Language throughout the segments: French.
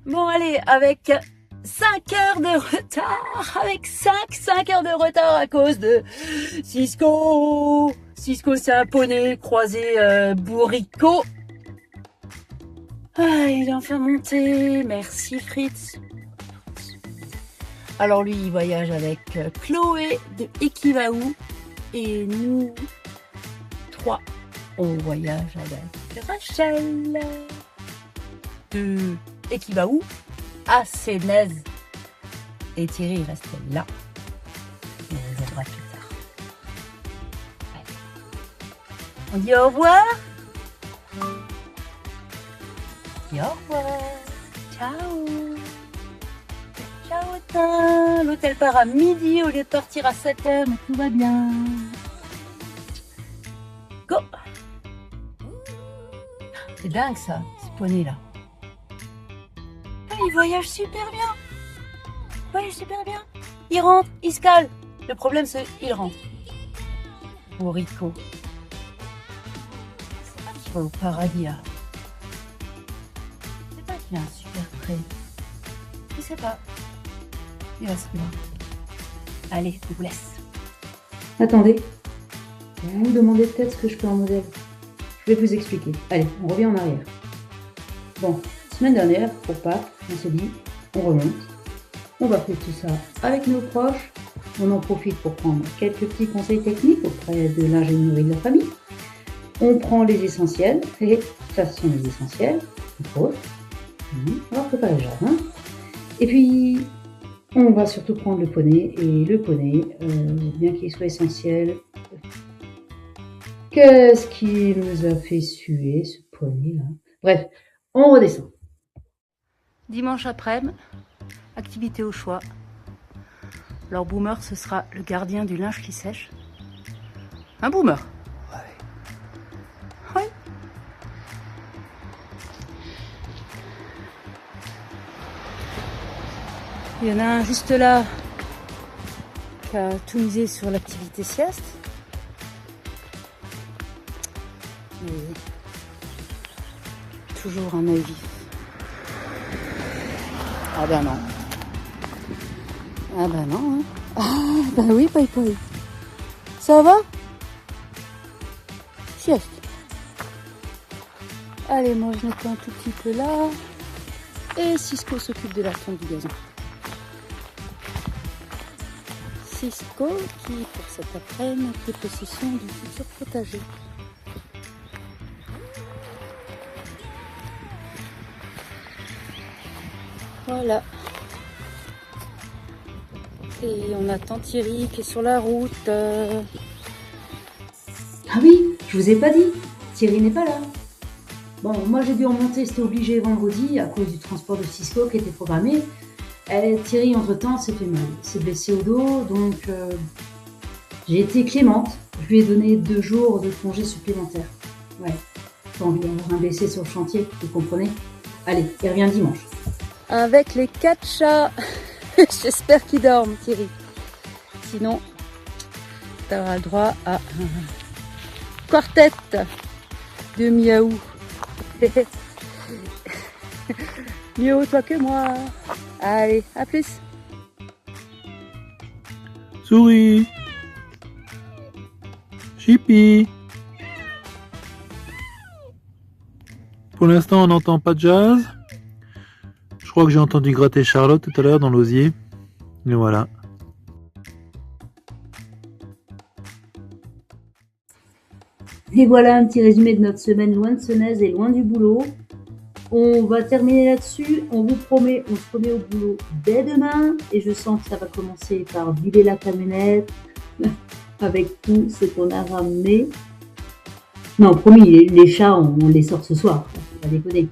Bon, allez, avec 5 heures de retard, avec 5 heures de retard à cause de Cisco. Cisco, c'est un poney croisé bourricot. Ah, il est enfin monté. Merci Fritz. Alors lui, il voyage avec Chloé de Ekivaou. Et nous, 3, on voyage avec Rachel de Ekivaou à Sénez. Et Thierry reste là. On les aidera plus tard. Allez. On dit au revoir. On dit au revoir. Ciao. Ciao. L'hôtel part à midi au lieu de partir à 7h, mais tout va bien. Go. C'est dingue ça, ce poney là. Il voyage super bien. Il voyage super bien. Il rentre, il se cale. Le problème c'est qu'il rentre. Au Rico. C'est pas qu'il va au paradis là. C'est pas qu'il a un super prêt. Je sais pas. Il va se voir. Allez, je vous laisse. Attendez. Vous vous demandez peut-être ce que je fais en modèle. Je vais vous expliquer. Allez, on revient en arrière. Bon, semaine dernière, pour Pâques, on s'est dit, on remonte. On va faire tout ça avec nos proches. On en profite pour prendre quelques petits conseils techniques auprès de l'ingénierie de la famille. On prend les essentiels. Et ça, ce sont les essentiels. Entre autres. On va préparer le jardin. Et puis, on va surtout prendre le poney. Et le poney, bien qu'il soit essentiel, qu'est-ce qui nous a fait suer, ce poney là? Bref, on redescend. Dimanche après-midi, activité au choix. Alors Boomer, ce sera le gardien du linge qui sèche. Un Boomer. Ouais. Il y en a un juste là qui a tout misé sur l'activité sieste. Mais toujours un œil vif. Ah ben non. Ah ben non. Hein. Ah ben oui, Pai Pai. Ça va? Sieste. Allez, moi je nettoie un tout petit peu là. Et Cisco s'occupe de la tonte du gazon. Cisco qui, pour cet après-midi, a pris possession du futur potager. Voilà. Et on attend Thierry qui est sur la route. Ah oui, je vous ai pas dit, Thierry n'est pas là. Bon, moi j'ai dû en monter, c'était obligé vendredi à cause du transport de Cisco qui était programmé. Thierry, entre-temps, s'est fait mal. Il s'est blessé au dos, donc j'ai été clémente. Je lui ai donné 2 jours de congé supplémentaire. Ouais, pas envie d'avoir un blessé sur le chantier, vous comprenez? Allez, il revient dimanche. Avec les 4 chats. J'espère qu'ils dorment, Thierry. Sinon, tu auras le droit à un quartet de miaou. Mieux haut toi que moi. Allez, à plus. Souris. Chippy. Pour l'instant, on n'entend pas de jazz. Je crois que j'ai entendu gratter Charlotte tout à l'heure dans l'osier. Et voilà. Et voilà un petit résumé de notre semaine loin de Sénez et loin du boulot. On va terminer là-dessus. On vous promet, on se remet au boulot dès demain. Et je sens que ça va commencer par vider la camionnette avec tout ce qu'on a ramené. Non, promis, les chats, on les sort ce soir. On va déconner.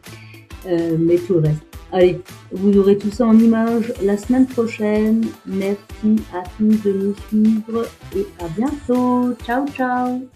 Mais tout le reste. Allez, vous aurez tout ça en images la semaine prochaine. Merci à tous de nous suivre et à bientôt. Ciao, ciao.